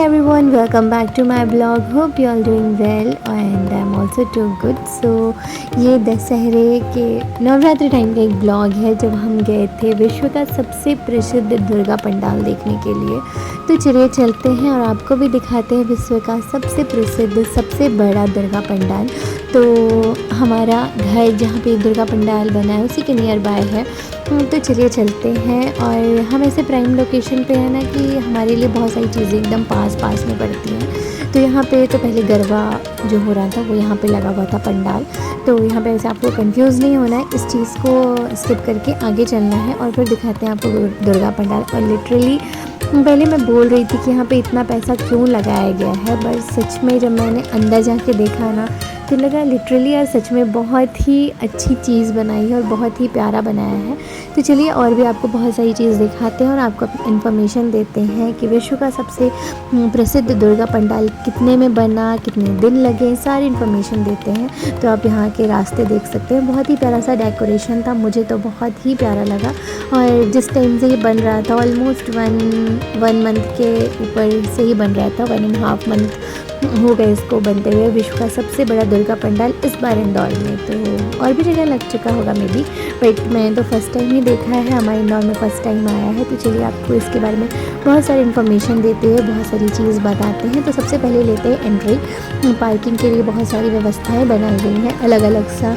everyone, welcome back to my blog. Hope you all doing well and I'm also too good. So ये दशहरे के Navratri time का एक blog है जब हम गए थे विश्व का सबसे प्रसिद्ध दुर्गा पंडाल देखने के लिए। तो चलिए चलते हैं और आपको भी दिखाते हैं विश्व का सबसे प्रसिद्ध सबसे बड़ा दुर्गा पंडाल। तो हमारा घर जहाँ पे दुर्गा पंडाल बना है उसी के नियर बाय है। तो चलिए चलते हैं और हम ऐसे प्राइम लोकेशन पे है ना कि हमारे लिए बहुत सारी चीज़ें एकदम पास में पड़ती हैं। तो यहाँ पे तो पहले गरबा जो हो रहा था वो यहाँ पे लगा हुआ था पंडाल। तो यहाँ पे वैसे आपको कंफ्यूज नहीं होना है, इस चीज़ को स्किप करके आगे चलना है और फिर दिखाते हैं आपको दुर्गा पंडाल। और लिटरली पहले मैं बोल रही थी कि यहाँ पे इतना पैसा क्यों लगाया गया है, बट सच में जब मैंने अंदर जाके देखा ना तो लगा लिटरली यार सच में बहुत ही अच्छी चीज़ बनाई है और बहुत ही प्यारा बनाया है। तो चलिए और भी आपको बहुत सारी चीज़ दिखाते हैं और आपको इन्फॉर्मेशन देते हैं कि विश्व का सबसे प्रसिद्ध दुर्गा पंडाल कितने में बना, कितने दिन लगे, सारी इन्फॉर्मेशन देते हैं। तो आप यहाँ के रास्ते देख सकते हैं, बहुत ही प्यारा सा डेकोरेशन था, मुझे तो बहुत ही प्यारा लगा। और जिस टाइम से ये बन रहा था ऑलमोस्ट वन मंथ के ऊपर से ही बन रहा था, 1.5 मंथ हो गए इसको बनते हुए। विश्व का सबसे बड़ा दुर्गा पंडाल इस बार इंदौर में, तो और भी जगह लग चुका होगा मे बी, बट मैंने तो फर्स्ट टाइम ही देखा है, हमारे इंदौर में फर्स्ट टाइम आया है। तो चलिए आपको इसके बारे में बहुत सारी इन्फॉर्मेशन देते हुए बहुत सारी चीज़ बताते हैं। तो सबसे पहले लेते हैं एंट्री। पार्किंग के लिए बहुत सारी व्यवस्थाएँ बनाई गई हैं, अलग अलग सा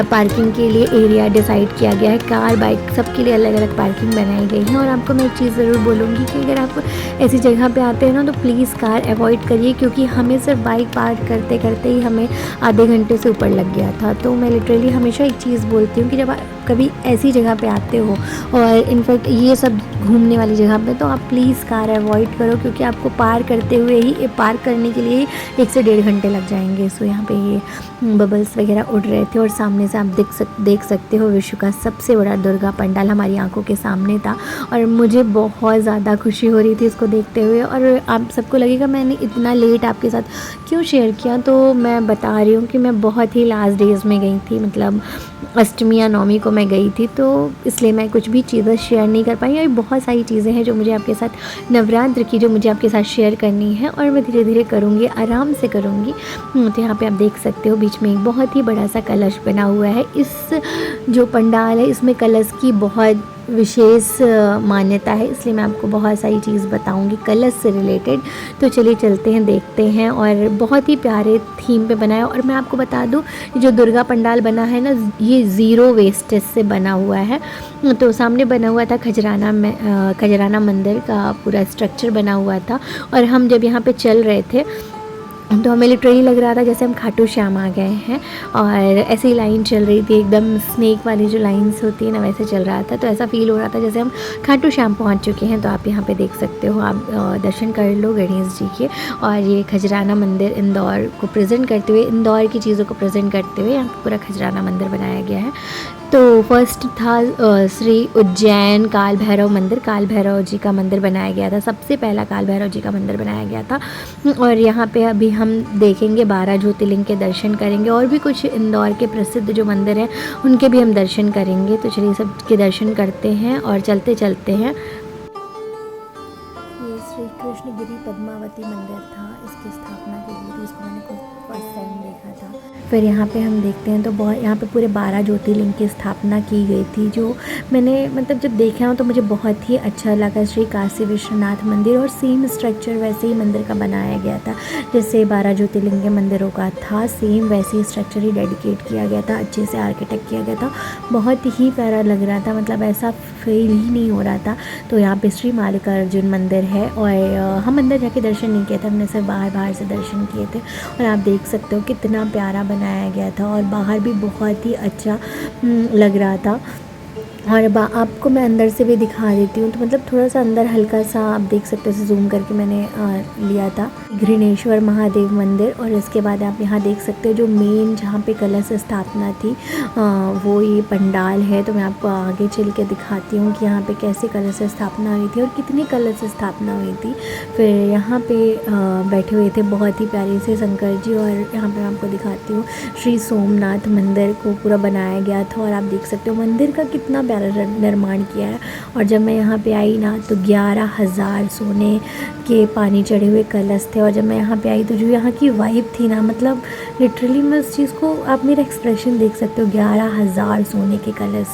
पार्किंग के लिए एरिया डिसाइड किया गया है। कार बाइक सबके लिए अलग अलग पार्किंग बनाई गई है। और आपको मैं एक चीज़ ज़रूर बोलूँगी कि अगर आप ऐसी जगह पे आते हैं ना तो प्लीज़ कार अवॉइड करिए, क्योंकि हमें सिर्फ बाइक पार्क करते करते ही हमें आधे घंटे से ऊपर लग गया था। तो मैं लिटरली हमेशा एक चीज़ बोलती हूँ कि जब आप कभी ऐसी जगह पे आते हो और इनफैक्ट ये सब घूमने वाली जगह पे, तो आप प्लीज़ कार अवॉइड करो, क्योंकि आपको पार करते हुए ही पार्क करने के लिए 1 से 1.5 घंटे लग जाएंगे। सो यहाँ पे ये बबल्स वगैरह उड़ रहे थे और सामने से आप देख सकते हो विश्व का सबसे बड़ा दुर्गा पंडाल हमारी आंखों के सामने था। और मुझे बहुत ज़्यादा खुशी हो रही थी इसको देखते हुए। और आप सबको लगेगा मैंने इतना लेट आपके साथ क्यों शेयर किया, तो मैं बता रही हूँ कि मैं बहुत ही लास्ट डेज़ में गई थी, मतलब अष्टमी या नवमी को मैं गई थी, तो इसलिए मैं कुछ भी चीज़ें शेयर नहीं कर पाई। और बहुत सारी चीज़ें हैं जो मुझे आपके साथ नवरात्र की जो मुझे आपके साथ शेयर करनी है और मैं धीरे धीरे करूँगी, आराम से करूँगी। तो यहाँ पे आप देख सकते हो बीच में एक बहुत ही बड़ा सा कलश बना हुआ है। इस जो पंडाल है इसमें कलश की बहुत विशेष मान्यता है, इसलिए मैं आपको बहुत सारी चीज़ बताऊंगी कलश से रिलेटेड। तो चलिए चलते हैं, देखते हैं। और बहुत ही प्यारे थीम पे बना है। और मैं आपको बता दूं जो दुर्गा पंडाल बना है ना, ये ज़ीरो वेस्टेज से बना हुआ है। तो सामने बना हुआ था खजराना मंदिर का पूरा स्ट्रक्चर बना हुआ था। और हम जब यहाँ पे चल रहे थे तो हमें लिटरली लग रहा था जैसे हम खाटू श्याम आ गए हैं। और ऐसी लाइन चल रही थी, एकदम स्नेक वाली जो लाइंस होती है ना वैसे चल रहा था। तो ऐसा फील हो रहा था जैसे हम खाटू श्याम पहुंच चुके हैं। तो आप यहाँ पे देख सकते हो, आप दर्शन कर लो गणेश जी के। और ये खजराना मंदिर इंदौर को प्रेजेंट करते हुए, इंदौर की चीज़ों को प्रेजेंट करते हुए यहाँ पर पूरा खजराना मंदिर बनाया गया है। तो फर्स्ट था श्री उज्जैन काल भैरव मंदिर, काल भैरव जी का मंदिर बनाया गया था, सबसे पहला काल भैरव जी का मंदिर बनाया गया था। और यहाँ पे अभी हम देखेंगे 12 ज्योतिर्लिंग के दर्शन करेंगे और भी कुछ इंदौर के प्रसिद्ध जो मंदिर हैं उनके भी हम दर्शन करेंगे। तो चलिए सब के दर्शन करते हैं और चलते चलते हैं। ये श्री कृष्णगिरी पद्मावती मंदिर था, इसकी स्थापना के लिए तो इसको मैंने फर्स्ट टाइम देखा था। फिर यहाँ पे हम देखते हैं तो बहुत यहाँ पे पूरे 12 ज्योतिर्लिंग की स्थापना की गई थी, जो मैंने मतलब जब देखा हूँ तो मुझे बहुत ही अच्छा लगा। श्री काशी विश्वनाथ मंदिर, और सेम स्ट्रक्चर वैसे ही मंदिर का बनाया गया था जैसे 12 ज्योतिर्लिंग के मंदिरों का था, सेम वैसे ही स्ट्रक्चर ही डेडिकेट किया गया था, अच्छे से आर्किटेक्ट किया गया था, बहुत ही प्यारा लग रहा था, मतलब ऐसा फील ही नहीं हो रहा था। तो यहाँ पे श्री मल्लिकार्जुन मंदिर है और हम अंदर जाके दर्शन नहीं किए थे, हमने सिर्फ बाहर से दर्शन किए थे। और आप देख सकते हो कितना प्यारा बनाया गया था और बाहर भी बहुत ही अच्छा लग रहा था। और आपको मैं अंदर से भी दिखा देती हूँ। तो मतलब थोड़ा सा अंदर हल्का सा आप देख सकते हो, जूम करके मैंने लिया था घृणेश्वर महादेव मंदिर। और इसके बाद आप यहाँ देख सकते हो जो मेन जहाँ पे कलश स्थापना थी वो ये पंडाल है। तो मैं आपको आगे चल के दिखाती हूँ कि यहाँ पे कैसे कलश स्थापना हुई थी और कितनी कलश स्थापना हुई थी। फिर यहाँ पे बैठे हुए थे बहुत ही प्यारे से शंकर जी। और यहाँ पे मैं आपको दिखाती हूँ श्री सोमनाथ मंदिर को पूरा बनाया गया था। और आप देख सकते हो मंदिर का कितना प्यारा निर्माण किया है। और जब मैं यहाँ पे आई ना तो 11,000 सोने के पानी चढ़े हुए कलश थे। और जब मैं यहाँ पे आई तो जो यहाँ की वाइब थी ना, मतलब लिटरली मैं उस चीज़ को, आप मेरा एक्सप्रेशन देख सकते हो, 11,000 सोने के कलश,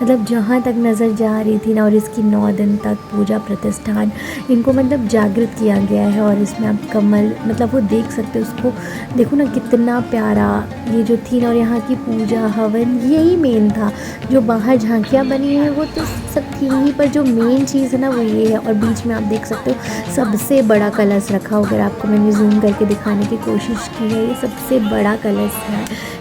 मतलब जहाँ तक नज़र जा रही थी ना। और इसकी 9 दिन तक पूजा प्रतिष्ठान इनको मतलब जागृत किया गया है। और इसमें आप कमल, मतलब वो देख सकते हो, उसको देखो ना कितना प्यारा ये जो थी ना। और यहाँ की पूजा हवन यही मेन था। जो बाहर झांकियाँ बनी हैं वो तो सब थी ही, पर जो मेन चीज़ है ना वो ये है। और बीच में आप देख सकते हो सबसे बड़ा कलश रखा हो, अगर आपको मैंने जूम करके दिखाने की कोशिश की है, ये सबसे बड़ा कलश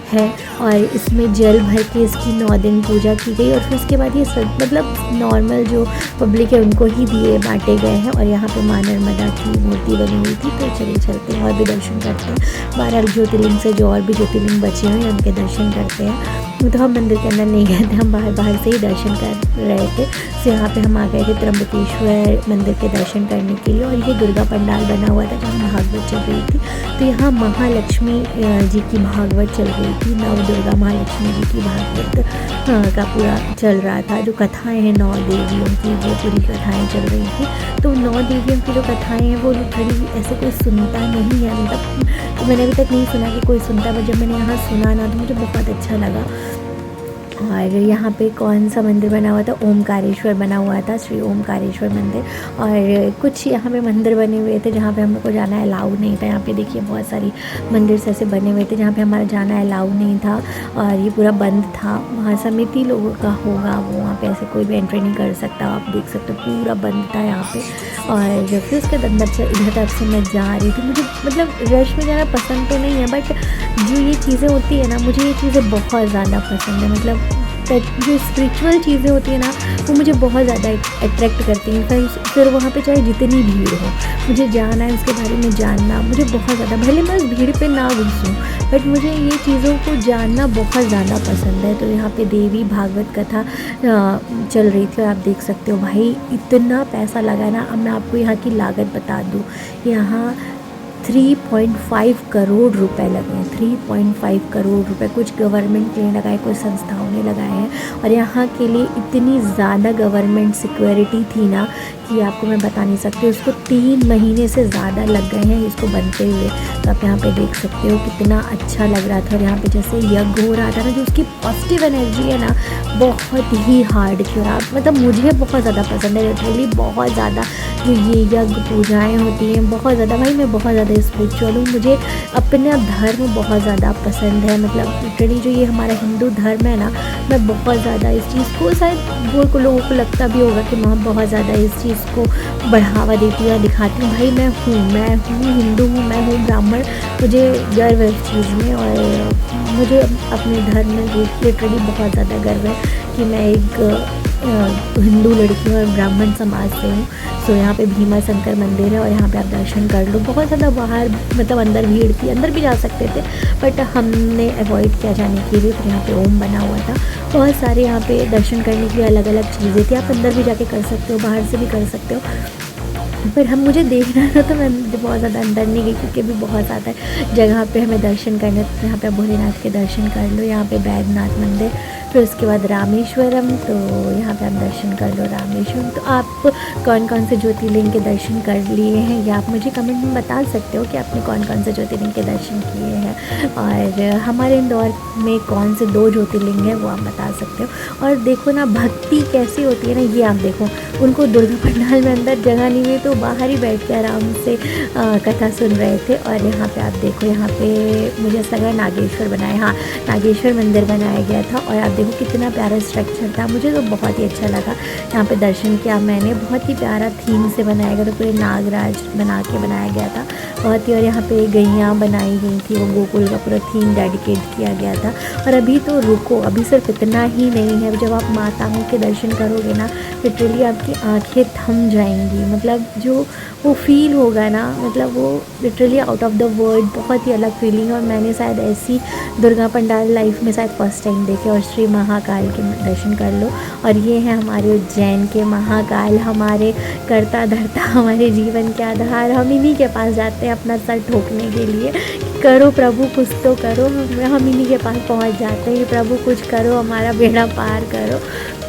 है। और इसमें जल भर के इसकी 9 दिन पूजा की गई। और फिर उसके बाद ये सब मतलब नॉर्मल जो पब्लिक है उनको ही दिए बांटे गए हैं। और यहाँ पे माँ नर्मदा की मूर्ति बनी हुई थी। तो चलिए चलते हैं और भी दर्शन करते हैं। 12 ज्योतिर्लिंग से जो और भी ज्योतिर्लिंग बचे हुए हैं उनके दर्शन करते हैं। तो हम मंदिर के अंदर नहीं गए थे, हम बाहर से ही दर्शन कर रहे थे। तो यहाँ पे हम आ गए थे त्र्यंबकेश्वर मंदिर के दर्शन करने के लिए। और ये दुर्गा पंडाल बना हुआ था जहाँ भागवत चल रही थी। तो यहाँ महालक्ष्मी जी की भागवत चल रही थी। नव दुर्गा महालक्ष्मी जी की भागवत का पूरा चल रहा था। जो कथाएं हैं 9 देवियों की, वो पूरी कथाएं चल रही थी। तो 9 देवियों की जो कथाएं हैं वो लिटरली ऐसे कोई सुनता नहीं है, मतलब तो मैंने अभी तक नहीं सुना कि कोई सुनता, पर जब मैंने यहाँ सुना ना तो मुझे बहुत अच्छा लगा। और यहाँ पे कौन सा मंदिर बना हुआ था, ओमकारेश्वर बना हुआ था, श्री ओमकारेश्वर मंदिर। और कुछ यहाँ पे मंदिर बने हुए थे जहाँ पे हम लोग को जाना अलाउ नहीं था। यहाँ पे देखिए बहुत सारी मंदिर ऐसे बने हुए थे जहाँ पे हमारा जाना अलाउ नहीं था और ये पूरा बंद था। वहाँ समिति लोगों का होगा, वो वहाँ पे ऐसे कोई भी एंट्री नहीं कर सकता। आप देख सकते हो पूरा बंद था यहाँ पे। और फिर उसके अंदर से इधर तरफ से मैं जा रही थी। मुझे मतलब रश में जाना पसंद तो नहीं है, बट जो ये चीज़ें होती है ना, मुझे ये चीज़ें बहुत ज़्यादा पसंद है। मतलब जो स्पिरिचुअल चीज़ें होती है ना वो मुझे बहुत ज़्यादा अट्रैक्ट करती हैं। फिर वहाँ पे चाहे जितनी भीड़ हो, मुझे जाना है, उसके बारे में जानना मुझे बहुत ज़्यादा, भले मैं उस भीड़ पे ना घुसूँ, बट मुझे ये चीज़ों को जानना बहुत ज़्यादा पसंद है। तो यहाँ पे देवी भागवत कथा चल रही थी और आप देख सकते हो भाई इतना पैसा लगा ना। अब मैं आपको यहाँ की लागत बता दूँ, यहाँ 3.5 करोड़ रुपए लगे हैं। 3.5 करोड़ रुपए कुछ गवर्नमेंट ने लगाए, कुछ संस्थाओं ने लगाए हैं। और यहाँ के लिए इतनी ज़्यादा गवर्नमेंट सिक्योरिटी थी ना कि आपको मैं बता नहीं सकती। उसको 3 महीने से ज़्यादा लग गए हैं इसको बनते हुए। तो आप यहाँ पे देख सकते हो कितना अच्छा लग रहा था। और यहाँ पे जैसे यज्ञ हो रहा था ना, जो उसकी पॉजिटिव एनर्जी है ना बहुत ही हार्ड की। और आप मतलब मुझे बहुत ज़्यादा पसंद है लिटरली, बहुत ज़्यादा जो ये यज्ञ पूजाएँ होती हैं बहुत ज़्यादा। भाई मैं बहुत ज़्यादा स्पिरिचुअल हूँ, मुझे अपना धर्म बहुत ज़्यादा पसंद है। मतलब लिटरली जो ये हमारा हिंदू धर्म है ना, मैं बहुत ज़्यादा इस चीज़ को, शायद वो को लोगों को लगता भी होगा कि मैं बहुत ज़्यादा इस चीज़ को बढ़ावा देती हूँ या दिखाती हूँ। भाई मैं हूँ हिंदू हूँ, मैं हूँ ब्राह्मण, मुझे गर्व है इस चीज़ में। और मुझे अपने धर्म में लिटरली बहुत ज़्यादा गर्व है कि मैं एक हिंदू लड़की हूँ और ब्राह्मण समाज से हूँ। सो यहाँ पे भीमा शंकर मंदिर है और यहाँ पे आप दर्शन कर लो। बहुत ज़्यादा बाहर मतलब अंदर भीड़ थी, अंदर भी जा सकते थे बट हमने अवॉइड किया जाने के लिए। फिर यहाँ पे ओम बना हुआ था, बहुत सारे यहाँ पे दर्शन करने के लिए अलग अलग चीज़ें थी। आप अंदर भी जाके कर सकते हो, बाहर से भी कर सकते हो। फिर हम मुझे देखना था तो मैं बहुत ज़्यादा अंदर नहीं गई क्योंकि भी बहुत ज़्यादा जगह पे हमें दर्शन करने। तो यहाँ पे भोलेनाथ के दर्शन कर लो, यहाँ पे बैद्यनाथ मंदिर, फिर उसके बाद रामेश्वरम। तो यहाँ पे आप दर्शन कर लो रामेश्वरम। तो आप कौन कौन से ज्योतिर्लिंग के दर्शन कर लिए हैं या आप मुझे कमेंट में बता सकते हो कि आपने कौन कौन से ज्योतिर्लिंग के दर्शन किए हैं। और हमारे इंदौर में कौन से 2 ज्योतिर्लिंग हैं वो आप बता सकते हो। और देखो ना भक्ति कैसी होती है ना, ये आप देखो उनको दुर्गा पंडाल में अंदर जगह नहीं हुई तो बाहर ही बैठ के आराम से कथा सुन रहे थे। और यहाँ पे आप देखो, यहाँ पे मुझे ऐसा लगा नागेश्वर बनाया, हाँ नागेश्वर मंदिर बनाया गया था। और आप देखो कितना प्यारा स्ट्रक्चर था, मुझे तो बहुत ही अच्छा लगा। यहाँ पे दर्शन किया मैंने, बहुत ही प्यारा थीम से बनाया गया था, पूरे नागराज बना के बनाया गया था बहुत ही। और यहाँ पे गैयाँ बनाई गई थी, वो गोकुल का पूरा थीम डेडिकेट किया गया था। और अभी तो रुको, अभी सिर्फ इतना ही नहीं है, जब आप माताओं के दर्शन करोगे ना लिटरली आपकी आँखें थम जाएंगी। मतलब जो वो फील होगा ना, मतलब वो literally out of the world, बहुत ही अलग फीलिंग। और मैंने शायद ऐसी दुर्गा पंडाल लाइफ में शायद फर्स्ट टाइम देखे। और श्री महाकाल के दर्शन कर लो। और ये है हमारे उज्जैन के महाकाल, हमारे करता धरता, हमारे जीवन के आधार। हम इन्हीं के पास जाते हैं अपना सर ठोकने के लिए, करो प्रभु कुछ तो करो। हम इन्हीं के पास पहुंच जाते हैं, प्रभु कुछ करो, हमारा बेड़ा पार करो।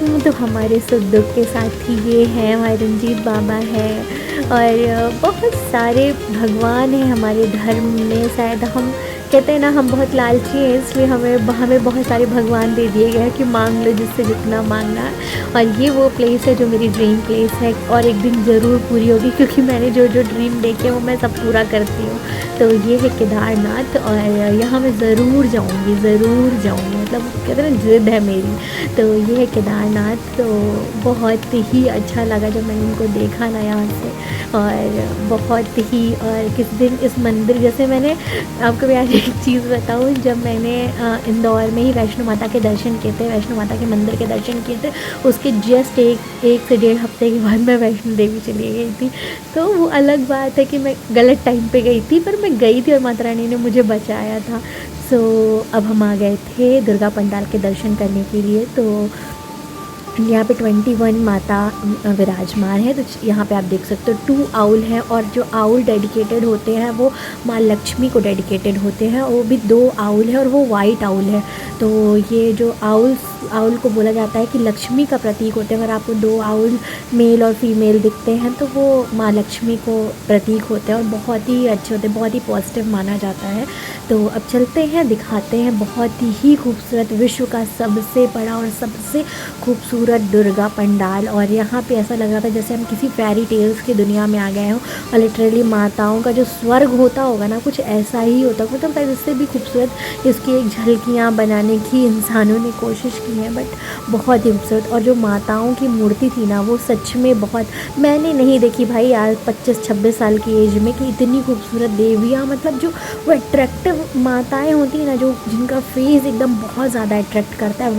तो हमारे सुख दुख के साथी ये हैं, हमारे रंजीत बाबा हैं और बहुत सारे भगवान हैं हमारे धर्म में। शायद हम कहते हैं ना, हम बहुत लालची हैं, इसलिए हमें हमें बहुत सारे भगवान दे दिए गए हैं कि मांग लो जिससे जितना मांगना है। और ये वो प्लेस है जो मेरी ड्रीम प्लेस है और एक दिन ज़रूर पूरी होगी, क्योंकि मैंने जो जो ड्रीम देखे हैं वो मैं सब पूरा करती हूँ। तो ये है केदारनाथ और यहाँ मैं ज़रूर जाऊँगी, ज़रूर जाऊँगी, मतलब कहते हैं ना ज़िद है मेरी। तो ये है केदारनाथ। तो बहुत ही अच्छा लगा जब मैंने उनको देखा ना यहाँ से, और बहुत ही। और किस दिन इस मंदिर, जैसे मैंने आपको भी आज एक चीज़ बताऊँ, जब मैंने इंदौर में ही वैष्णो माता के दर्शन किए थे, वैष्णो माता के मंदिर के दर्शन किए थे, उसके जस्ट एक से 1.5 हफ्ते के बाद मैं वैष्णो देवी चली गई थी। तो वो अलग बात है कि मैं गलत टाइम पे गई थी, पर मैं गई थी और माता रानी ने मुझे बचाया था। सो अब हम आ गए थे दुर्गा पंडाल के दर्शन करने के लिए। तो यहाँ पे 21 माता विराजमान है। तो यहाँ पे आप देख सकते हो 2 आउल हैं, और जो आउल डेडिकेटेड होते हैं वो माँ लक्ष्मी को डेडिकेटेड होते हैं, और वो भी 2 आउल है और वो वाइट आउल है। तो ये जो आउल को बोला जाता है कि लक्ष्मी का प्रतीक होते हैं। अगर आपको 2 आउल मेल और फीमेल दिखते हैं तो वो माँ लक्ष्मी को प्रतीक होते हैं और बहुत ही अच्छे होते हैं, बहुत ही पॉजिटिव माना जाता है। तो अब चलते हैं, दिखाते हैं बहुत ही खूबसूरत, विश्व का सबसे बड़ा और सबसे खूबसूरत दुर्गा पंडाल। और यहाँ पे ऐसा लग रहा था जैसे हम किसी फेरी टेल्स की दुनिया में आ गए हों, और लिटरली माताओं का जो स्वर्ग होता होगा ना, कुछ ऐसा ही होता होगा। मतलब इससे भी खूबसूरत इसकी एक झलकियाँ बनाने की इंसानों ने कोशिश की है, बट बहुत ही खूबसूरत। और जो माताओं की मूर्ति थी ना, वो सच में बहुत, मैंने नहीं देखी भाई आज 25-26 साल की एज में कि इतनी खूबसूरत देवियाँ, मतलब जो वो अट्रैक्टिव माताएं होती हैं ना, जो जिनका फेस एकदम बहुत ज़्यादा अट्रैक्ट करता है,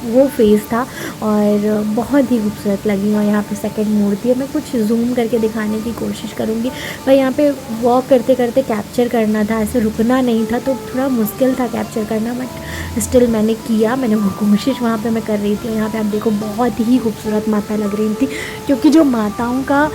वो फेस था और बहुत ही खूबसूरत लगी। और यहाँ पे सेकंड मूर्ति है, मैं कुछ जूम करके दिखाने की कोशिश करूँगी। पर यहाँ पे वॉक करते करते कैप्चर करना था, ऐसे रुकना नहीं था, तो थोड़ा मुश्किल था कैप्चर करना, बट स्टिल मैंने किया, मैंने वो कोशिश वहाँ पे मैं कर रही थी। यहाँ पे आप देखो बहुत ही खूबसूरत माता लग रही थी, क्योंकि जो माताओं का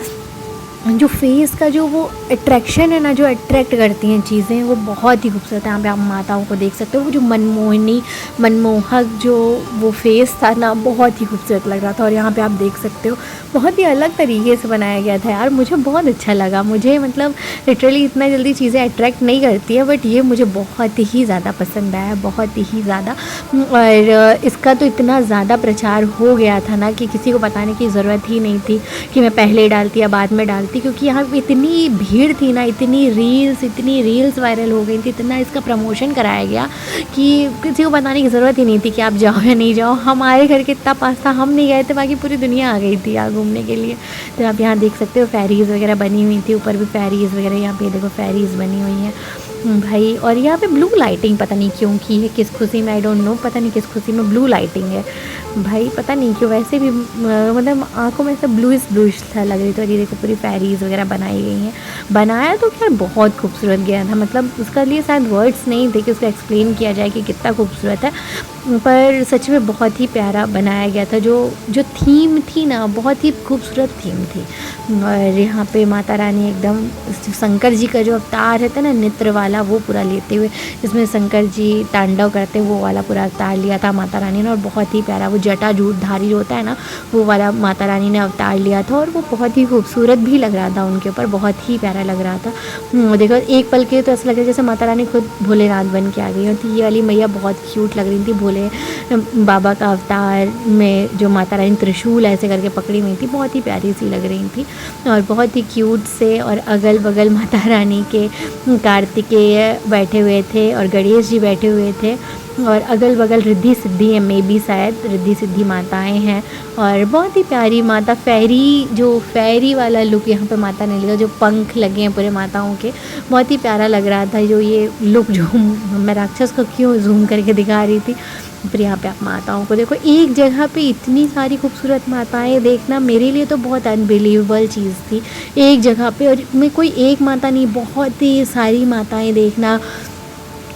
जो फेस का जो वो अट्रैक्शन है ना, जो अट्रैक्ट करती हैं चीज़ें, वो बहुत ही खूबसूरत है। यहाँ पे आप माताओं को देख सकते हो, वो जो मनमोहनी मनमोहक जो वो फेस था ना, बहुत ही खूबसूरत लग रहा था। और यहाँ पे आप देख सकते हो बहुत ही अलग तरीके से बनाया गया था यार, मुझे बहुत अच्छा लगा। मुझे मतलब लिटरली इतना जल्दी चीज़ें अट्रैक्ट नहीं करती है, बट ये मुझे बहुत ही ज़्यादा पसंद आया, बहुत ही ज़्यादा। और इसका तो इतना ज़्यादा प्रचार हो गया था ना कि किसी को बताने की ज़रूरत ही नहीं थी कि मैं पहले डालती या बाद में डालती, क्योंकि यहाँ पे इतनी भीड़ थी ना, इतनी रील्स वायरल हो गई थी, इतना इसका प्रमोशन कराया गया कि किसी को बताने की ज़रूरत ही नहीं थी कि आप जाओ या नहीं जाओ। हमारे घर के इतना पास था, हम नहीं गए थे, बाकी पूरी दुनिया आ गई थी यहाँ घूमने के लिए। तो आप यहाँ देख सकते हो फेरीज़ वगैरह बनी हुई थी, ऊपर भी फेरीज़ वगैरह, यहाँ पे देखो फेरीज़ बनी हुई हैं भाई। और यहाँ पे ब्लू लाइटिंग पता नहीं क्यों की है, किस खुशी में, आई डोंट नो, पता नहीं किस खुशी में ब्लू लाइटिंग है भाई, पता नहीं क्यों। वैसे भी मतलब आंखों में ऐसा ब्लूइश सा लग रही थी। और ये देखो पूरी फेरीज़ वगैरह बनाई गई हैं। बनाया तो खैर बहुत खूबसूरत गया था, मतलब उसका लिए शायद वर्ड्स नहीं थे कि उसको एक्सप्लेन किया जाए कि कितना खूबसूरत है, पर सच में बहुत ही प्यारा बनाया गया था। जो थीम थी ना, बहुत ही खूबसूरत थीम थी। और यहाँ पे माता रानी एकदम शंकर जी का जो अवतार रहता है ना, नेत्र वाला, वो पूरा लेते हुए, जिसमें शंकर जी तांडव करते, वो वाला पूरा अवतार लिया था माता रानी ने। और बहुत ही प्यारा वो जटा जूटधारी जो होता है ना, वो वाला माता रानी ने अवतार लिया था, और वो बहुत ही खूबसूरत भी लग रहा था उनके ऊपर, बहुत ही प्यारा लग रहा था। देखो एक पल के तो ऐसा लग रहा है जैसे माता रानी खुद भोलेनाथ बन के आ गई होती। ये वाली मैया बहुत क्यूट लग रही थी, भोले बाबा का अवतार में जो माता रानी त्रिशूल ऐसे करके पकड़ी हुई थी, बहुत ही प्यारी सी लग रही थी और बहुत ही क्यूट से। और अगल बगल माता रानी के कार्तिकेय बैठे हुए थे और गणेश जी बैठे हुए थे, और अगल बगल रिद्धि सिद्धि है, मे बी शायद रिद्धि सिद्धि माताएं हैं। और बहुत ही प्यारी माता, फेरी वाला लुक यहाँ पे माता ने लिया, जो पंख लगे हैं पूरे माताओं के, बहुत ही प्यारा लग रहा था। जो ये लुक, जो मैं राक्षस को क्यों जूम करके दिखा रही थी, फिर यहाँ पे आप माताओं को देखो, एक जगह पे इतनी सारी खूबसूरत माताएं देखना मेरे लिए तो बहुत अनबिलीवेबल चीज़ थी। एक जगह पे, और मैं कोई एक माता नहीं, बहुत ही सारी माताएं देखना,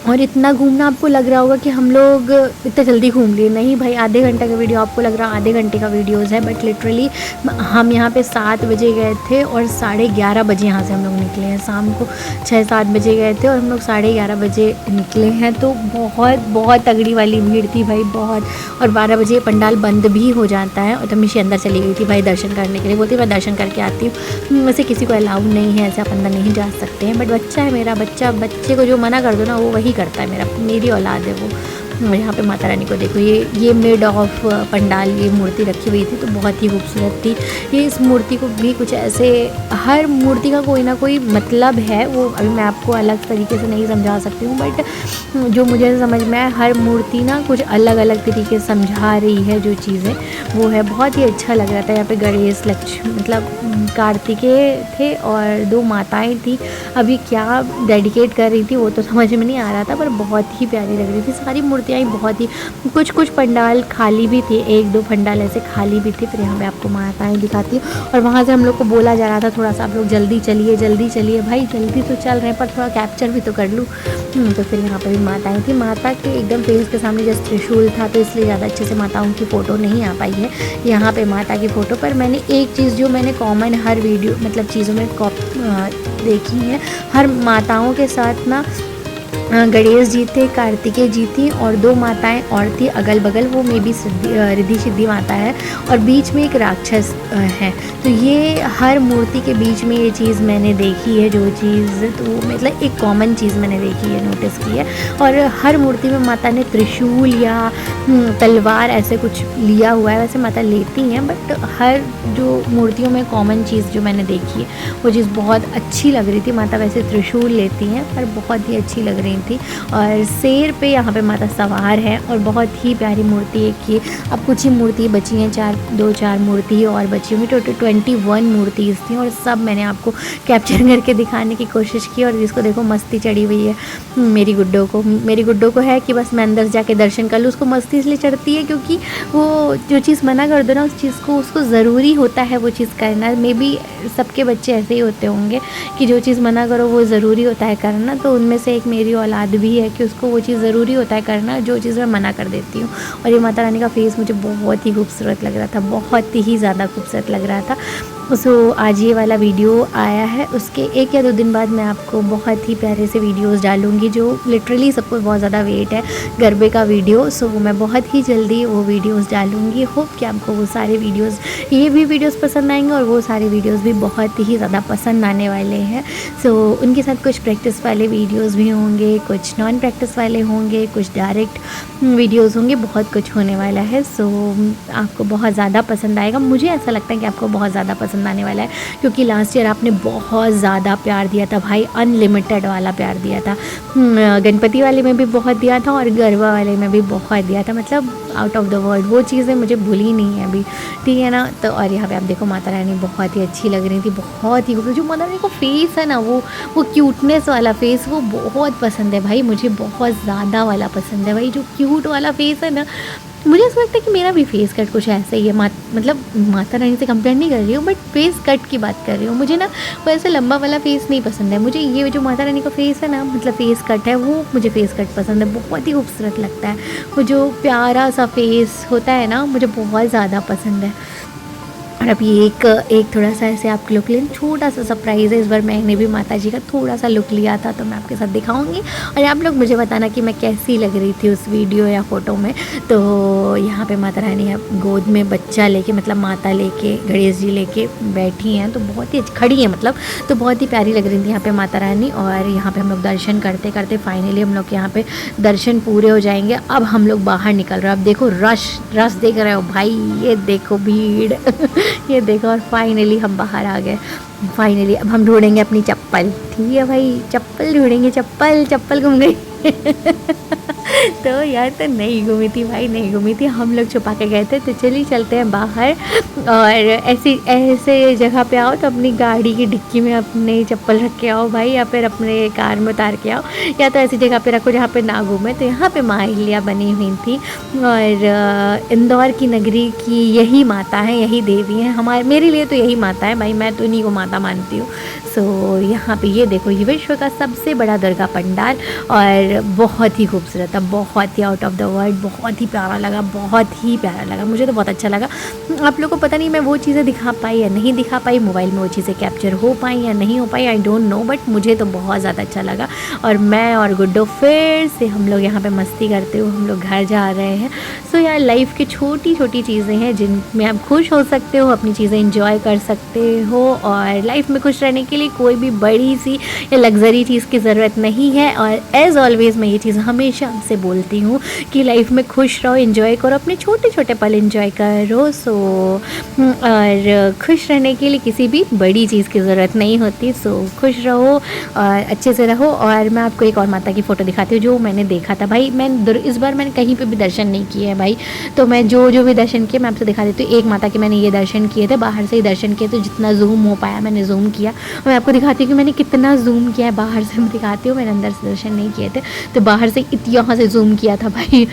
और इतना घूमना आपको लग रहा होगा कि हम लोग इतना जल्दी घूम लिए, नहीं भाई, आधे घंटे का वीडियो आपको लग रहा है आधे घंटे का वीडियोज़ है, बट लिटरली हम यहाँ पे 7 बजे गए थे और 11:30 बजे यहाँ से हम लोग निकले हैं। शाम को 6-7 बजे गए थे और हम लोग 11:30 बजे निकले हैं। तो बहुत बहुत तगड़ी वाली भीड़ थी भाई, बहुत। और 12 बजे पंडाल बंद भी हो जाता है और तमीशी अंदर चली गई थी भाई दर्शन करने के लिए, बोलती मैं दर्शन करके आती हूँ। वैसे किसी को अलाउ नहीं है, ऐसे आप अंदर नहीं जा सकते हैं, बट बच्चा है मेरा, बच्चे को जो मना कर दो ना वो वही करता है, मेरी औलाद है वो। यहाँ पे माता रानी को देखो, ये मेड ऑफ पंडाल ये मूर्ति रखी हुई थी, तो बहुत ही खूबसूरत थी ये। इस मूर्ति को भी कुछ ऐसे, हर मूर्ति का कोई ना कोई मतलब है, वो अभी मैं आपको अलग तरीके से नहीं समझा सकती हूँ, बट जो मुझे समझ में आया, हर मूर्ति ना कुछ अलग अलग तरीके से समझा रही है जो चीज़ें, वो है। बहुत ही अच्छा लग रहा था। यहाँ पे गणेश, लक्ष्मी, मतलब कार्तिकेय थे और 2 माताएं थी। अभी क्या डेडिकेट कर रही थी वो तो समझ में नहीं आ रहा था, पर बहुत ही प्यारी लग रही थी सारी मूर्तियाँ ही। बहुत ही कुछ पंडाल खाली भी थे, 1-2 पंडाल ऐसे खाली भी थे। फिर यहाँ पे आपको माताएं दिखाती हूँ। और वहाँ से हम लोग को बोला जा रहा था थोड़ा सा आप लोग जल्दी चलिए, जल्दी चलिए। भाई जल्दी तो चल रहे हैं पर थोड़ा कैप्चर भी तो कर लूँ। तो फिर यहाँ पर भी माताएं थी। माता के एकदम फेस के सामने जैसे त्रिशूल था, तो इसलिए ज़्यादा अच्छे से माताओं की फ़ोटो नहीं आ पाई है यहाँ पे माता की फ़ोटो पर। मैंने एक चीज़ जो मैंने कॉमन हर वीडियो मतलब चीज़ों में देखी है, हर माताओं के साथ ना गणेश जी थे, कार्तिकेय जी थी और 2 माताएं और थी अगल बगल, वो मे बी रिद्धि सिद्धि माता है और बीच में एक राक्षस है। तो ये हर मूर्ति के बीच में ये चीज़ मैंने देखी है, जो चीज़ तो मतलब एक कॉमन चीज़ मैंने देखी है, नोटिस की है। और हर मूर्ति में माता ने त्रिशूल या तलवार ऐसे कुछ लिया हुआ है, वैसे माता लेती हैं, बट हर जो मूर्तियों में कॉमन चीज़ जो मैंने देखी है वो चीज़ बहुत अच्छी लग रही थी। माता वैसे त्रिशूल लेती हैं पर बहुत ही अच्छी लग रही थी। और शेर पे यहाँ पे माता सवार है और बहुत ही प्यारी मूर्ति है कि अब कुछ ही मूर्ति बची हैं, 2-4 मूर्ति और बची होंगी। टोटल 21 मूर्तिज़ थी और सब मैंने आपको कैप्चर करके दिखाने की कोशिश की। और जिसको देखो मस्ती चढ़ी हुई है मेरी गुड्डो को है कि बस मैं अंदर जाके दर्शन कर लूँ। उसको मस्ती इसलिए चढ़ती है क्योंकि वो जो चीज़ मना कर दो ना उस चीज़ को उसको ज़रूरी होता है वो चीज़ करना। मे बी सबके बच्चे ऐसे ही होते होंगे कि जो चीज़ मना करो वो ज़रूरी होता है करना, तो उनमें से एक मेरी औलाद भी है कि उसको वो चीज़ ज़रूरी होता है करना जो चीज़ मैं मना कर देती हूँ। और ये माता रानी का फेस मुझे बहुत ही खूबसूरत लग रहा था, बहुत ही ज़्यादा खूबसूरत लग रहा था। सो आज ये वाला वीडियो आया है, उसके 1 या 2 दिन बाद मैं आपको बहुत ही प्यारे से वीडियोस डालूंगी जो लिटरली सबको बहुत ज़्यादा वेट है गरबे का वीडियो। सो मैं बहुत ही जल्दी वो वीडियोस डालूंगी। होप कि आपको वो सारे वीडियोस, ये भी वीडियोस पसंद आएंगे और वो सारे वीडियोस भी बहुत ही ज़्यादा पसंद आने वाले हैं। सो उनके साथ कुछ प्रैक्टिस वाले वीडियोज़ भी होंगे, कुछ नॉन प्रैक्टिस वाले होंगे, कुछ डायरेक्ट वीडियोज़ होंगे, बहुत कुछ होने वाला है। सो आपको बहुत ज़्यादा पसंद आएगा, मुझे ऐसा लगता है कि आपको बहुत ज़्यादा पसंद आने वाला है क्योंकि लास्ट ईयर आपने बहुत ज़्यादा प्यार दिया था भाई, अनलिमिटेड वाला प्यार दिया था। गणपति वाले में भी बहुत दिया था और गरबा वाले में भी बहुत दिया था, मतलब आउट ऑफ द वर्ल्ड। वो चीज़ें मुझे भूली नहीं है अभी, ठीक है ना। तो और यहाँ पे आप देखो माता रानी बहुत ही अच्छी लग रही थी, बहुत ही जो माता रानी का फेस है ना वो क्यूटनेस वाला फेस वो बहुत पसंद है भाई, मुझे बहुत ज़्यादा वाला पसंद है भाई, जो क्यूट वाला फेस है ना। मुझे ऐसा लगता है कि मेरा भी फेस कट कुछ ऐसा ही है। मतलब माता रानी से कंपेयर नहीं कर रही हूँ बट फेस कट की बात कर रही हूँ। मुझे ना वो ऐसे लंबा वाला फेस नहीं पसंद है, मुझे ये जो माता रानी का फेस है ना, मतलब फेस कट है, वो मुझे फेस कट पसंद है, बहुत ही खूबसूरत लगता है। वो जो प्यारा सा फेस होता है ना, मुझे बहुत ज़्यादा पसंद है। और अभी एक थोड़ा सा ऐसे आप लोग के लिए छोटा सा सरप्राइज़ है, इस बार मैंने भी माता जी का थोड़ा सा लुक लिया था तो मैं आपके साथ दिखाऊंगी और आप लोग मुझे बताना कि मैं कैसी लग रही थी उस वीडियो या फ़ोटो में। तो यहाँ पे माता रानी अब गोद में बच्चा लेके, मतलब माता लेके, गणेश जी लेके बैठी हैं, तो बहुत ही खड़ी है मतलब, तो बहुत ही प्यारी लग रही थी यहाँ पे माता रानी। और यहाँ पे हम लोग दर्शन करते करते फाइनली हम लोग यहाँ पे दर्शन पूरे हो जाएंगे। अब हम लोग बाहर निकल रहे हैं। अब देखो रश देख रहे हो भाई, ये देखो भीड़ ये देखो। और फाइनली हम बाहर आ गए। फाइनली अब हम ढूंढेंगे अपनी चप्पल, ठीक है भाई, चप्पल ढूंढेंगे, चप्पल गुम गई तो यार तो नहीं घूमी थी भाई, नहीं घूमी थी। हम लोग छुपा के गए थे, तो चलिए चलते हैं बाहर। और ऐसी ऐसे जगह पे आओ तो अपनी गाड़ी की डिक्की में अपने चप्पल रख के आओ भाई, या फिर अपने कार में उतार के आओ, या तो ऐसी जगह पे रखो जहाँ पे ना घूमे। तो यहाँ पे माँ अहिल्या बनी हुई थी, और इंदौर की नगरी की यही माता है, यही देवी है हमारे, मेरे लिए तो यही माता है भाई, मैं तो इन्हीं को माता मानती हूँ। सो यहाँ पे ये देखो, ये विश्व का सबसे बड़ा दुर्गा पंडाल, और बहुत ही खूबसूरत था, बहुत ही आउट ऑफ द वर्ल्ड, बहुत ही प्यारा लगा, बहुत ही प्यारा लगा, मुझे तो बहुत अच्छा लगा। आप लोगों को पता नहीं मैं वो चीज़ें दिखा पाई या नहीं दिखा पाई, मोबाइल में वो चीज़ें कैप्चर हो पाई या नहीं हो पाई, आई डोंट नो, बट मुझे तो बहुत ज़्यादा अच्छा लगा। और मैं और गुड्डो फिर से हम लोग यहाँ पे मस्ती करते हुए हम लोग घर जा रहे हैं। सो यार लाइफ की छोटी छोटी चीज़ें हैं जिनमें आप खुश हो सकते हो, अपनी चीज़ें इंजॉय कर सकते हो, और लाइफ में खुश रहने के लिए कोई भी बड़ी सी या लग्जरी चीज़ की ज़रूरत नहीं है। और एज़ ऑलवेज़ मैं ये चीज़ हमेशा आपसे बोलती हूँ कि लाइफ में खुश रहो, इंजॉय करो, अपने छोटे छोटे पल इंजॉय करो। सो और खुश रहने के लिए किसी भी बड़ी चीज़ की ज़रूरत नहीं होती। सो खुश रहो और अच्छे से रहो। और मैं आपको एक और माता की फ़ोटो दिखाती हूँ जो मैंने देखा था भाई। इस बार मैंने कहीं पे भी दर्शन नहीं किए हैं भाई, तो मैं जो जो भी दर्शन किए मैं आपसे दिखा देती हूँ। एक माता के मैंने ये दर्शन किए थे, बाहर से ही दर्शन किए, तो जितना जूम हो पाया मैंने जूम किया। और मैं आपको दिखाती हूँ कि मैंने कितना जूम किया है, बाहर से मैं दिखाती हूँ, मैंने अंदर से दर्शन नहीं किए थे, तो बाहर से यहाँ से जूम किया था भाई।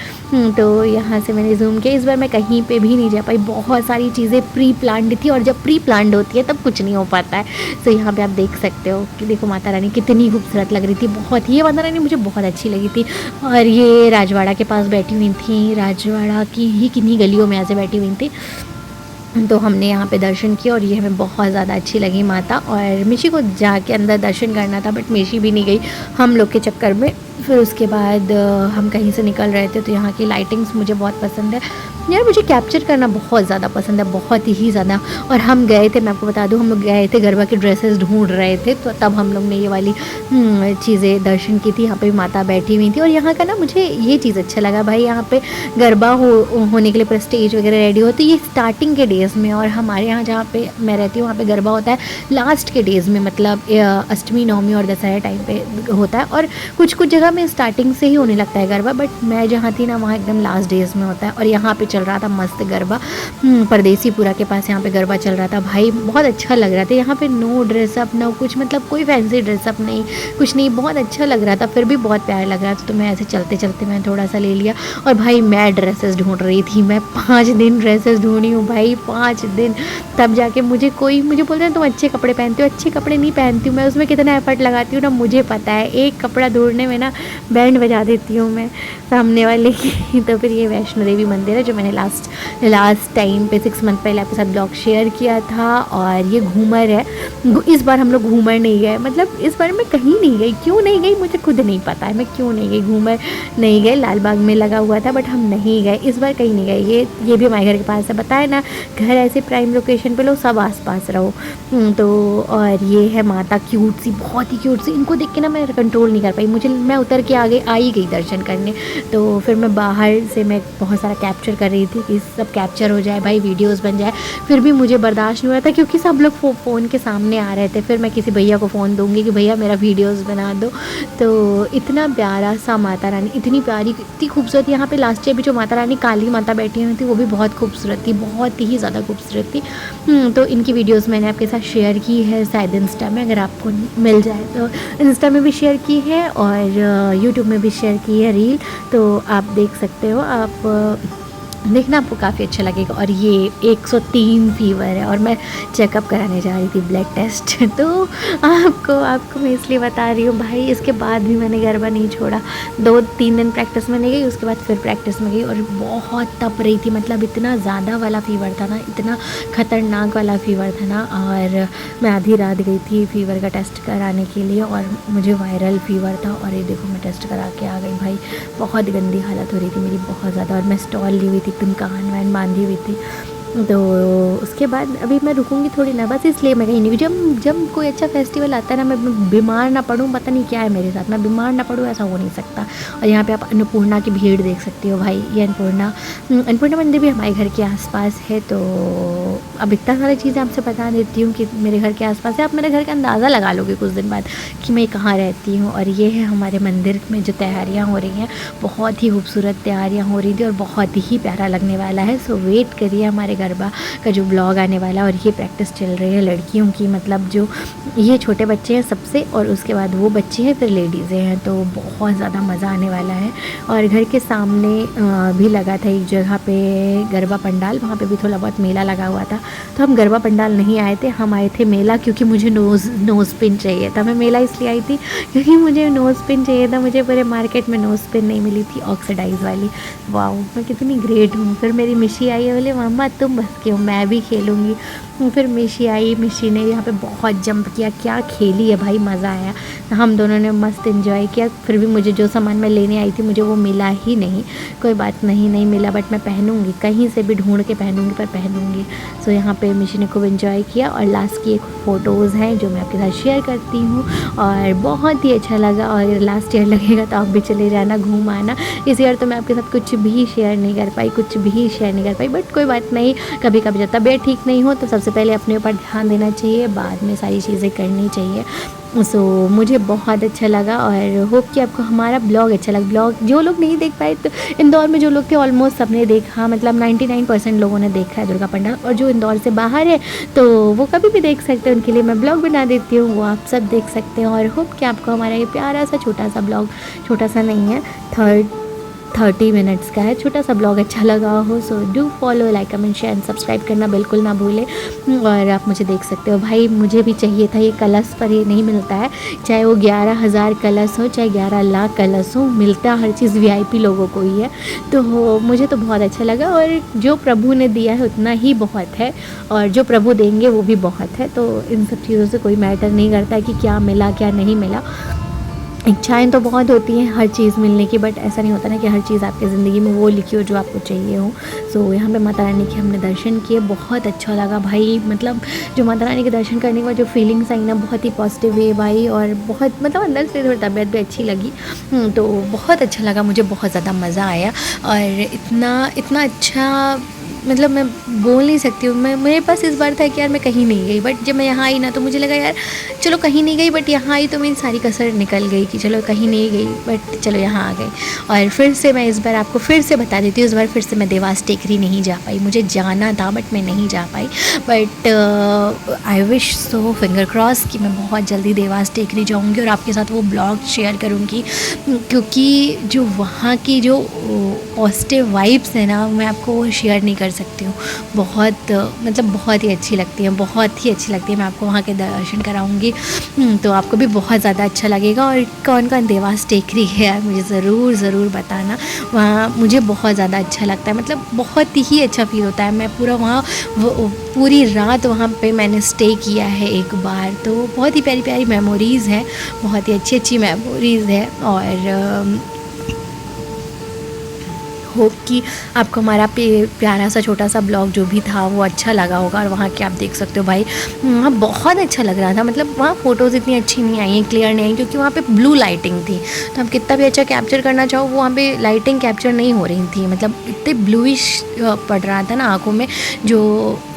तो यहाँ से मैंने जूम किया। इस बार मैं कहीं पे भी नहीं जा पाई, बहुत सारी चीज़ें प्री प्लान्ड थी, और जब प्री प्लान्ड होती है तब कुछ नहीं हो पाता है। तो यहाँ पे आप देख सकते हो कि देखो माता रानी कितनी खूबसूरत लग रही थी, बहुत ही, ये माता रानी मुझे बहुत अच्छी लगी थी। और ये राजवाड़ा के पास बैठी हुई थी, राजवाड़ा की ही किन्हीं गलियों में ऐसे बैठी हुई थी। तो हमने यहाँ पे दर्शन किया, और ये हमें बहुत ज़्यादा अच्छी लगी माता। और मिशी को जाके अंदर दर्शन करना था, बट मिशी भी नहीं गई हम लोग के चक्कर में। फिर उसके बाद हम कहीं से निकल रहे थे, तो यहाँ की लाइटिंग्स मुझे बहुत पसंद है यार, मुझे कैप्चर करना बहुत ज़्यादा पसंद है, बहुत ही ज़्यादा। और हम गए थे, मैं आपको बता दूँ, हम लोग गए थे गरबा की ड्रेसेस ढूंढ रहे थे, तो तब हम लोग ने ये वाली चीज़ें दर्शन की थी। यहाँ पे माता बैठी हुई थी, और यहाँ का ना मुझे ये चीज़ अच्छा लगा भाई, यहाँ पे गरबा होने के लिए पूरा स्टेज वगैरह रेडी होती है, ये स्टार्टिंग के डेज़ में। और हमारे यहाँ जहाँ पे मैं रहती हूँ वहाँ पे गरबा होता है लास्ट के डेज़ में, मतलब अष्टमी, नवमी और दशहरा टाइम पे होता है। और कुछ कुछ जगह में स्टार्टिंग से ही होने लगता है गरबा, बट मैं जहाँ थी ना वहाँ एकदम लास्ट डेज़ में होता है। और यहाँ पे चल रहा था मस्त गरबा, परदेसीपुरा के पास यहाँ पे गरबा चल रहा था भाई, बहुत अच्छा लग रहा था। यहाँ पे नो ड्रेसअप, नो कुछ, मतलब कोई फैंसी ड्रेसअप नहीं, कुछ नहीं, बहुत अच्छा लग रहा था, फिर भी बहुत प्यारा लग रहा था। तो मैं ऐसे चलते चलते मैं थोड़ा सा ले लिया। और भाई मैं ड्रेसेस ढूंढ रही थी, मैं 5 दिन ड्रेसेस ढूंढी हूँ भाई, 5 दिन, तब जाके मुझे बोलते हैं तुम अच्छे कपड़े पहनते हो। अच्छे कपड़े नहीं पहनती हूँ मैं, उसमें कितना एफर्ट लगाती हूँ ना मुझे पता है। एक कपड़ा ढूंढने में ना बैंड बजा देती हूँ मैं सामने वाले की। तो फिर ये वैष्णो देवी मंदिर है जो मैंने लास्ट टाइम पे 6 मंथ पहले आपके साथ ब्लॉग शेयर किया था। और ये घूमर है, इस बार हम लोग घूमर नहीं गए, मतलब इस बार मैं कहीं नहीं गई, क्यों नहीं गई मुझे खुद नहीं पता है, मैं क्यों नहीं गई घूमर नहीं गए। लाल बाग में लगा हुआ था, बट हम नहीं गए, इस बार कहीं नहीं गए। ये भी हमारे घर के पास है, बताए ना, घर ऐसे प्राइम लोकेशन पे लो, सब आसपास रहो। तो और ये है माता, क्यूट सी, बहुत ही क्यूट सी, इनको देख के ना मैं कंट्रोल नहीं कर पाई, मैं उतर के आगे आ ही गई दर्शन करने। तो फिर मैं बाहर से मैं बहुत सारा कैप्चर कर रही थी कि सब कैप्चर हो जाए भाई, वीडियोस बन जाए, फिर भी मुझे बर्दाश्त नहीं हो रहा था क्योंकि सब लोग फ़ोन के सामने आ रहे थे। फिर मैं किसी भैया को फ़ोन दूंगी कि भैया मेरा वीडियोस बना दो। तो इतना प्यारा सा माता रानी, इतनी प्यारी, इतनी खूबसूरत। यहाँ पे लास्ट ईयर भी जो माता रानी काली माता बैठी हुई थी वो भी बहुत खूबसूरत थी, बहुत ही ज़्यादा खूबसूरत थी। तो इनकी वीडियोस मैंने आपके साथ शेयर की है, शायद इंस्टा में अगर आपको मिल जाए तो इंस्टा में भी शेयर की है, और यूट्यूब में भी शेयर की है रील, तो आप देख सकते हो, आप देखना, आपको काफ़ी अच्छा लगेगा। और ये 103 फीवर है, और मैं चेकअप कराने जा रही थी, ब्लड टेस्ट। तो आपको मैं इसलिए बता रही हूँ भाई, इसके बाद भी मैंने गरबा नहीं छोड़ा, 2-3 दिन प्रैक्टिस में नहीं गई, उसके बाद फिर प्रैक्टिस में गई, और बहुत तप रही थी, मतलब इतना ज़्यादा वाला फीवर था ना, इतना ख़तरनाक वाला फीवर था ना। और मैं आधी रात गई थी फीवर का टेस्ट कराने के लिए, और मुझे वायरल फीवर था। और ये देखो मैं टेस्ट करा के आ गई भाई, बहुत गंदी हालत हो रही थी मेरी, बहुत ज़्यादा। और मैं स्टॉल ली हुई थी, एकदम कान वान बांधी हुई थी, तो उसके बाद अभी मैं रुकूंगी थोड़ी ना, बस इसलिए मैं कहीं नहीं, जब जब कोई अच्छा फेस्टिवल आता है ना, मैं बीमार ना पड़ूँ, पता नहीं क्या है मेरे साथ, मैं बीमार ना पड़ूँ ऐसा हो नहीं सकता। और यहाँ पे आप अन्नपूर्णा की भीड़ देख सकती हो भाई, ये अन्नपूर्णा मंदिर भी हमारे घर के आसपास है। तो अब इतना सारी चीज़ें आपसे बता देती हूँ कि मेरे घर के आसपास है, आप मेरे घर का अंदाज़ा लगा लोगे कुछ दिन बाद कि मैं कहाँ रहती हूँ। और ये है हमारे मंदिर में जो तैयारियाँ हो रही हैं, बहुत ही खूबसूरत तैयारियाँ हो रही थी और बहुत ही प्यारा लगने वाला है। सो वेट करिए, हमारे गरबा का जो ब्लॉग आने वाला है। और ये प्रैक्टिस चल रही है लड़कियों की, मतलब जो ये छोटे बच्चे हैं सबसे, और उसके बाद वो बच्चे हैं, फिर लेडीज़ें हैं, तो बहुत ज़्यादा मज़ा आने वाला है। और घर के सामने भी लगा था एक जगह पे गरबा पंडाल, वहाँ पे भी थोड़ा बहुत मेला लगा हुआ था। तो हम गरबा पंडाल नहीं आए थे, हम आए थे मेला, क्योंकि मुझे नोज़ पिन चाहिए था। मैं मेला इसलिए आई थी क्योंकि मुझे नोज़ पिन चाहिए था, मुझे पूरे मार्केट में नोज़ पिन नहीं मिली थी ऑक्सीडाइज वाली। वाह, मैं कितनी ग्रेट हूँ। फिर मेरी मिशी आई है, बोले मम्मा तुम बस के हो, मैं भी खेलूँगी। फिर मिशी आई, मिशी ने यहाँ पे बहुत जंप किया, क्या खेली है भाई, मज़ा आया। हम दोनों ने मस्त एंजॉय किया। फिर भी मुझे जो सामान मैं लेने आई थी मुझे वो मिला ही नहीं। कोई बात नहीं, नहीं मिला, बट मैं पहनूँगी, कहीं से भी ढूंढ के पहनूँगी, पर पहनूँगी। सो यहाँ पे मिशी ने खूब एंजॉय किया। और लास्ट की एक फ़ोटोज़ हैं जो मैं आपके साथ शेयर करती हूँ, और बहुत ही अच्छा लगा। और लास्ट ईयर लगेगा तो आप भी चले जाना, घूम आना। इस ईयर तो मैं आपके साथ कुछ भी शेयर नहीं कर पाई, कुछ भी शेयर नहीं कर पाई, बट कोई बात नहीं। कभी कभी जब तबीयत ठीक नहीं हो तो सबसे पहले अपने ऊपर ध्यान देना चाहिए, बाद में सारी चीज़ें करनी चाहिए। सो मुझे बहुत अच्छा लगा, और होप कि आपको हमारा ब्लॉग अच्छा लगा। ब्लॉग जो लोग नहीं देख पाए, तो इंदौर में जो लोग थे ऑलमोस्ट सबने देखा, मतलब 99% लोगों ने देखा है दुर्गा पंडाल। और जो इंदौर से बाहर है तो वो कभी भी देख सकते हैं, उनके लिए मैं ब्लॉग बना देती हूँ, वो आप सब देख सकते हैं। और होप कि आपको हमारा ये प्यारा सा छोटा सा ब्लॉग, छोटा सा नहीं है, 30 मिनट्स का है, छोटा सा ब्लॉग अच्छा लगा हो। So do follow, like, comment, share and subscribe करना बिल्कुल ना भूलें। और आप मुझे देख सकते हो भाई, मुझे भी चाहिए था ये कलश, पर ये नहीं मिलता है। चाहे वो 11,000 कलश हो, चाहे 11 लाख कलश हो, मिलता हर चीज़ VIP लोगों को ही है। तो मुझे तो बहुत अच्छा लगा, और जो प्रभु ने दिया है उतना ही बहुत है, और जो प्रभु देंगे वो भी बहुत है। तो इन सब चीज़ों से कोई मैटर नहीं करता कि क्या मिला क्या नहीं मिला। इच्छाएँ तो बहुत होती हैं हर चीज़ मिलने की, बट ऐसा नहीं होता ना कि हर चीज़ आपकी ज़िंदगी में वो लिखी हो जो आपको चाहिए हो। सो यहाँ पे माता रानी के हमने दर्शन किए, बहुत अच्छा लगा भाई। मतलब जो माता रानी के दर्शन करने के बाद जो फीलिंग्स आई ना, बहुत ही पॉजिटिव है भाई, और बहुत मतलब अंदर से थोड़ी तबीयत भी अच्छी लगी। तो बहुत अच्छा लगा, मुझे बहुत ज़्यादा मज़ा आया। और इतना इतना अच्छा, मतलब मैं बोल नहीं सकती हूँ। मैं, मेरे पास इस बार था कि यार मैं कहीं नहीं गई, बट जब मैं यहाँ आई ना तो मुझे लगा यार चलो कहीं नहीं गई, बट यहाँ आई तो मेरी सारी कसर निकल गई कि चलो कहीं नहीं गई, बट चलो यहाँ आ गई। और फिर से मैं इस बार आपको फिर से बता देती हूँ, इस बार फिर से मैं देवास टेकरी नहीं जा पाई, मुझे जाना था बट मैं नहीं जा पाई। But I wish so, finger cross कि मैं बहुत जल्दी देवास टेकरी जाऊँगी और आपके साथ वो ब्लॉग शेयर करूँगी, क्योंकि जो वहाँ की जो पॉजिटिव वाइब्स है ना, मैं आपको वो शेयर नहीं कर सकती हूँ। बहुत मतलब बहुत ही अच्छी लगती है, बहुत ही अच्छी लगती है। मैं आपको वहाँ के दर्शन कराऊँगी, तो आपको भी बहुत ज़्यादा अच्छा लगेगा। और कौन कौन देवास टेकरी है यार, मुझे ज़रूर बताना। वहाँ मुझे बहुत ज़्यादा अच्छा लगता है, मतलब बहुत ही अच्छा फील होता है। मैं पूरा वहाँ पूरी रात वहाँ पे मैंने स्टे किया है एक बार, तो बहुत ही प्यारी प्यारी मेमोरीज़ हैं, बहुत ही अच्छी अच्छी मेमोरीज़ है। और होप कि आपको हमारा प्यारा सा छोटा सा ब्लॉग जो भी था वो अच्छा लगा होगा। और वहाँ के आप देख सकते हो भाई, वहाँ बहुत अच्छा लग रहा था। मतलब वहाँ फ़ोटोज़ इतनी अच्छी नहीं आई हैं, क्लियर नहीं आई, क्योंकि वहाँ पे ब्लू लाइटिंग थी। तो हम कितना भी अच्छा कैप्चर करना चाहो, वो वहाँ पे लाइटिंग कैप्चर नहीं हो रही थी, मतलब इतने ब्लूइश पड़ रहा था ना आँखों में, जो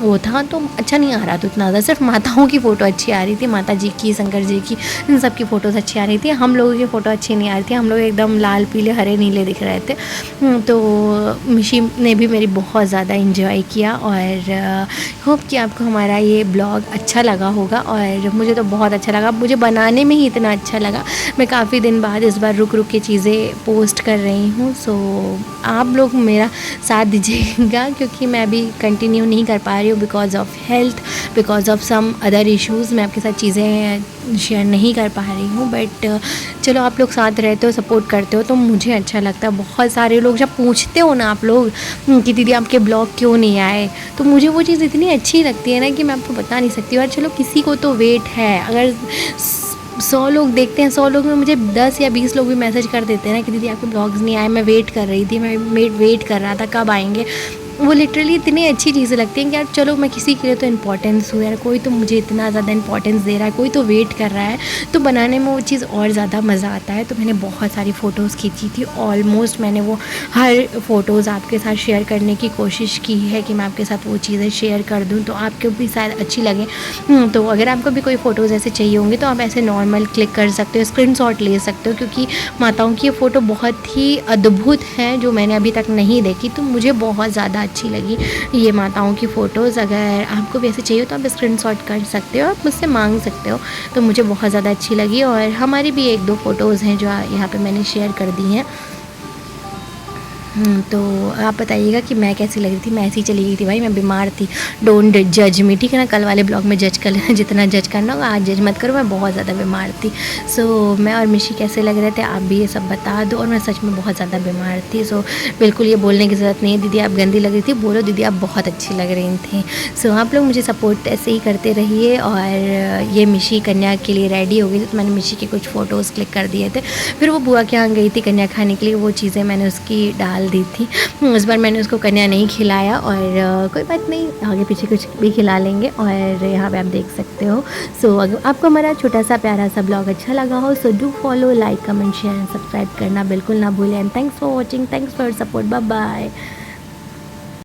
वो था तो अच्छा नहीं आ रहा था उतना ज़्यादा। सिर्फ माताओं की फ़ोटो अच्छी आ रही थी, माता जी की, शंकर जी की, इन सब की फ़ोटोज़ अच्छी आ रही थी। हम लोगों की फ़ोटो अच्छी नहीं आ रही थी, हम लोग एकदम लाल पीले हरे नीले दिख रहे थे। तो मिशी ने भी मेरी बहुत ज़्यादा एंजॉय किया। और होप कि आपको हमारा ये ब्लॉग अच्छा लगा होगा, और मुझे तो बहुत अच्छा लगा, मुझे बनाने में ही इतना अच्छा लगा। मैं काफ़ी दिन बाद इस बार रुक के चीज़ें पोस्ट कर रही हूँ। सो आप लोग मेरा साथ दीजिएगा, क्योंकि मैं अभी कंटिन्यू नहीं कर पा रही हूँ because of health, because of some other issues. मैं आपके साथ चीज़ें शेयर नहीं कर पा रही हूँ, बट चलो आप लोग साथ रहते हो, सपोर्ट करते हो, तो मुझे अच्छा लगता है। बहुत सारे लोग जब पूछते हो ना आप लोग कि दीदी आपके ब्लॉग क्यों नहीं आए, तो मुझे वो चीज़ इतनी अच्छी लगती है ना कि मैं आपको बता नहीं सकती। और चलो किसी को तो वेट है, अगर 100 लोग देखते हैं, 100 लोग में मुझे 10 या 20 लोग भी मैसेज कर देते हैं ना कि दीदी आपके ब्लॉग्स नहीं आए, मैं वेट कर रही थी, मैं वेट कर रहा था कब आएंगे। वो लिटरली इतनी अच्छी चीज़ें लगती हैं कि यार चलो मैं किसी के लिए तो इम्पोर्टेंस हूँ यार, कोई तो मुझे इतना ज़्यादा इम्पोर्टेंस दे रहा है, कोई तो वेट कर रहा है, तो बनाने में वो चीज़ और ज़्यादा मज़ा आता है। तो मैंने बहुत सारी फ़ोटोज़ खींची थी, ऑलमोस्ट मैंने वो हर फ़ोटोज़ आपके साथ शेयर करने की कोशिश की है कि मैं आपके साथ वो चीज़ें शेयर कर दूँ तो आपको भी शायद अच्छी लगे। तो अगर आपको भी कोई फ़ोटोज़ ऐसे चाहिए होंगे तो आप ऐसे नॉर्मल क्लिक कर सकते हो, स्क्रीनशॉट ले सकते हो, क्योंकि माताओं की ये फ़ोटो बहुत ही अद्भुत है जो मैंने अभी तक नहीं देखी, तो मुझे बहुत ज़्यादा अच्छी लगी ये माताओं की फ़ोटोज़। अगर आपको भी ऐसे चाहिए तो आप स्क्रीनशॉट कर सकते हो, आप मुझसे मांग सकते हो। तो मुझे बहुत ज़्यादा अच्छी लगी और हमारी भी 1-2 फ़ोटोज़ हैं जो यहाँ पे मैंने शेयर कर दी हैं। तो आप बताइएगा कि मैं कैसी लग रही थी। मैं ऐसी ही चली गई थी भाई, मैं बीमार थी। डोंट जज मी, ठीक है ना। कल वाले ब्लॉग में जज कर लेना, जितना जज करना होगा आज जज मत करो, मैं बहुत ज़्यादा बीमार थी। मैं और मिशी कैसे लग रहे थे आप भी ये सब बता दो। और मैं सच में बहुत ज़्यादा बीमार थी, बिल्कुल ये बोलने की ज़रूरत नहीं है दीदी आप गंदी लग रही थी, बोलो दीदी आप बहुत अच्छी लग रही थी। आप लोग मुझे सपोर्ट ऐसे ही करते रहिए। और ये मिशी कन्या के लिए रेडी हो गई थी, तो मैंने मिशी के कुछ फ़ोटोज़ क्लिक कर दिए थे। फिर वो बुआ के यहाँ गई थी कन्या खाने के लिए, वो चीज़ें मैंने उसकी डाल दी थी। इस बार मैंने उसको कन्या नहीं खिलाया और कोई बात नहीं, आगे पीछे कुछ भी खिला लेंगे। और यहाँ पे आप देख सकते हो। अगर आपको हमारा छोटा सा प्यारा सा ब्लॉग अच्छा लगा हो do follow, like, comment, share and subscribe करना बिल्कुल ना भूलें। And thanks for watching, thanks for support, bye bye.